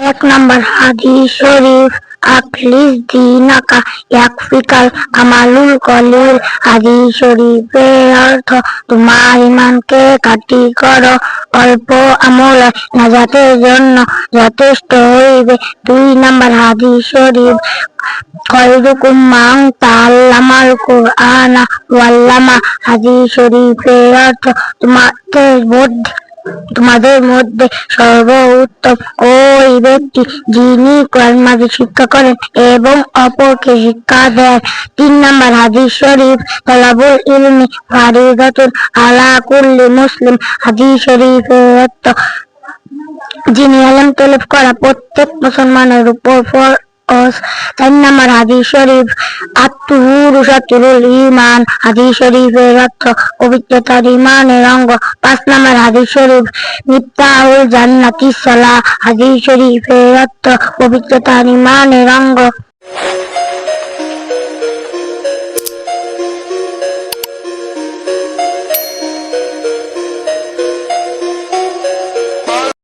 এক নম্বর হাদিস শরীফ আখলিস দিনাকা ইয়াকফিকাল আমালুল কলিল। হাদিস শরীফের অর্থ তোমার ইমানকে খাঁটি করো, অল্প আমল নাজাতের জন্য যথেষ্ট হইবে। দুই নম্বর হাদিস শরীফ খয়রুকুম মান তাআল্লামাল কুরআনা ওয়াল্লামা। হাদিস শরীফের অর্থ তোমাদের মধ্যে সর্বোত্তম ওই ব্যক্তি যিনি কোরআন মাজিদ শিক্ষা করেন এবং অপরকে শিক্ষা দেন। তিন নম্বর হাদিস শরীফ তলাবুল ইলমি ফারিদাতুন আলা কুল্লি মুসলিম। হাদিস শরীফের অর্থ যিনি ইলম তলব করা প্রত্যেক মুসলমানের উপর ফরজ। চার নম্বর হাদিস শরীফ আত-তুহুরু শাতরুল ঈমান। হাদিস শরীফের অর্থ পবিত্রতার ঈমানের অঙ্গ। পাঁচ নম্বর হাদিস শরীফ মিফতাহুল জান্নাতিস সালাহ। হাদিস শরীফের অর্থ পবিত্রতার ঈমানের অঙ্গ।